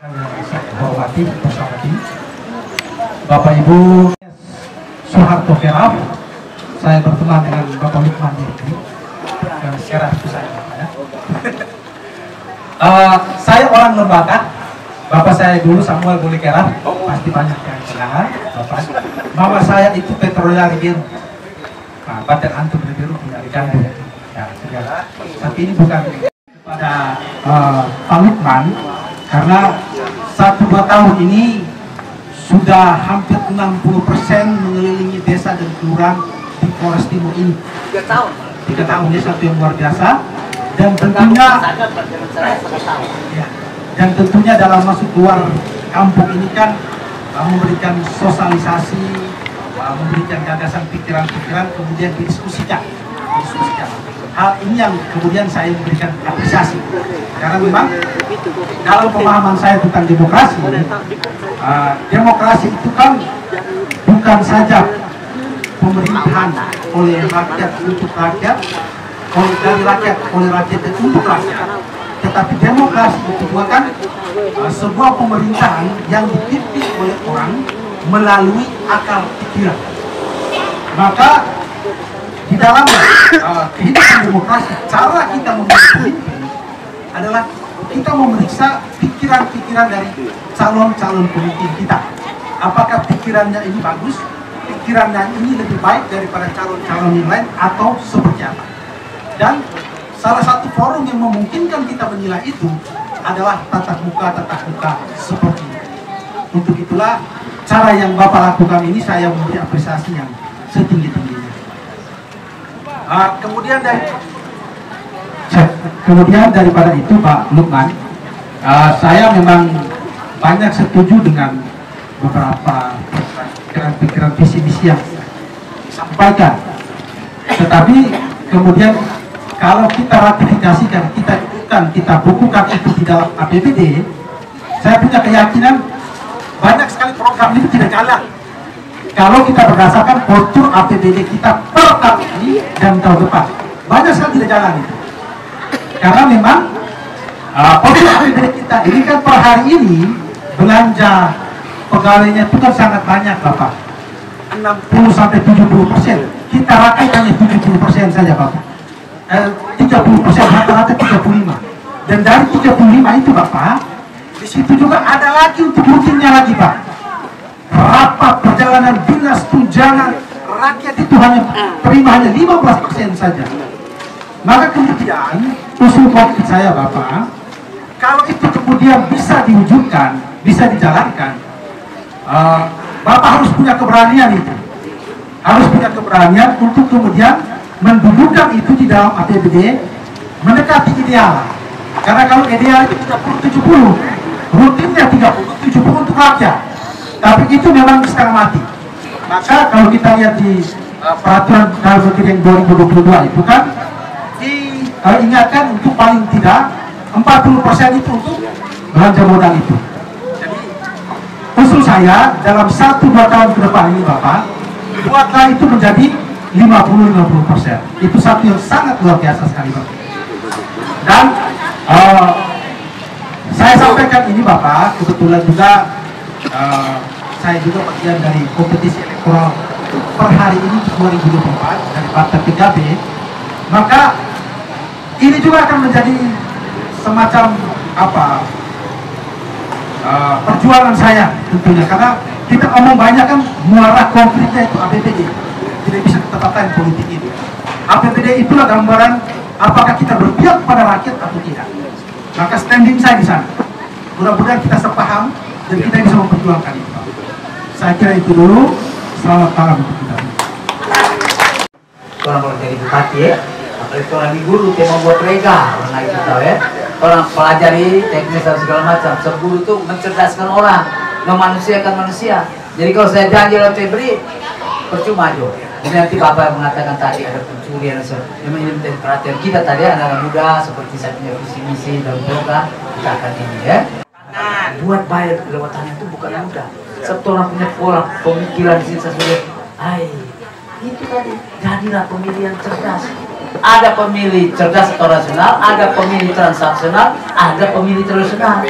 Saya hormati bersama Bapak Ibu Soeharto Keraf, saya berteman dengan Bapak Lukman dan Keraf itu saya. Saya orang Lembaga. Bapak saya dulu Samuel Boli Keraf, pasti banyak yang kenal. Mama saya itu Petroliari Biru, Badan Antum Biru dari Gandul. Ya, tapi ini bukan pada Pak Lukman, karena 1-2 tahun ini sudah hampir 60% mengelilingi desa dan kelurahan di Polres Timur ini. 3 tahun. 3 tahun ini satu yang luar biasa. Dan tentunya dan tentunya dalam masuk keluar kampung ini kan memberikan sosialisasi, memberikan gagasan pikiran-pikiran, kemudian didiskusikan. Hal ini yang kemudian saya memberikan apresiasi, karena memang dalam pemahaman saya tentang demokrasi, demokrasi itu kan bukan saja pemerintahan oleh rakyat untuk rakyat, dari rakyat oleh rakyat dan untuk rakyat, tetapi demokrasi itu juga kan sebuah pemerintahan yang dipimpin oleh orang melalui akal pikiran. Maka di dalam kehidupan demokrasi, cara kita memilih pemimpin adalah kita memeriksa pikiran-pikiran dari calon-calon pemimpin kita. Apakah pikirannya ini bagus, pikirannya ini lebih baik daripada calon-calon yang lain, atau seperti apa. Dan salah satu forum yang memungkinkan kita menilai itu adalah tatap muka seperti ini. Untuk itulah cara yang Bapak lakukan ini saya memberi apresiasi yang setinggi-tingginya. Kemudian daripada itu Pak Lukman, saya memang banyak setuju dengan beberapa pikiran visi misi yang disampaikan. Tetapi kemudian kalau kita ratifikasikan, kita bukukan itu di dalam APBD, saya punya keyakinan banyak sekali program itu tidak jalan. Kalau kita berdasarkan postur APBD kita per tahun ini dan tahun depan, banyak sekali tidak jalan itu. Karena memang postur APBD kita ini kan per hari ini belanja pegawainya itu kan sangat banyak Bapak, 60-70%. Kita rakyat hanya 70% saja Bapak, 30%, rata-rata 35. Dan dari 35 itu Bapak, di situ juga ada lagi untuk rutinnya lagi Pak. Rapat perjalanan dinas tunjangan rakyat itu hanya terima hanya 15% saja. Maka kemudian usul konkret saya Bapak, kalau itu kemudian bisa diwujudkan, bisa dijalankan, Bapak harus punya keberanian itu, harus punya keberanian untuk kemudian mendudukan itu di dalam APBD mendekati ideal. Karena kalau ideal itu 30-70, rutinnya 30-70 untuk rakyat. Tapi itu memang setengah mati. Maka kalau kita lihat di peraturan dalam negeri yang 2022 itu kan diingatkan untuk paling tidak 40% itu untuk belanja modal itu. Jadi usul saya dalam 1-2 tahun ke depan ini Bapak, buatlah itu menjadi 50-50%. Itu satu yang sangat luar biasa sekali Bapak. Dan saya sampaikan ini Bapak, kebetulan juga saya juga bagian dari kompetisi elektoral per hari ini 2024 dari Partai PKB. Maka ini juga akan menjadi semacam perjuangan saya tentunya, karena kita ngomong banyak kan muara konfliknya itu APBD, tidak bisa kita katakan politik ini. APBD itulah gambaran apakah kita berpihak kepada rakyat atau tidak. Maka standing saya di sana. Mudah-mudahan kita sepaham dan kita bisa memperjuangkan itu. Saya kira itu dulu. Selamat malam untuk kita. Orang kalau jadi bupati ya, apalagi orang di guru dia membuat rega, orang lain kita ya. Orang pelajari teknis dan segala macam. Guru itu mencerdaskan orang, memanusiakan manusia. Jadi kalau saya janji oleh Febri, percuma aja. Dan nanti Bapak mengatakan tadi ada pencurian, memang ini menjadi perhatian kita tadi anak muda seperti saya punya visi misi dan program kita akan ini ya. Buat bayar kelewatannya itu bukan mudah. Satu orang punya pola pemikiran di sini sebagai, itu tadi jadilah pemilih yang cerdas. Ada pemilih cerdas atau rasional, ada pemilih transaksional, ada pemilih tradisional.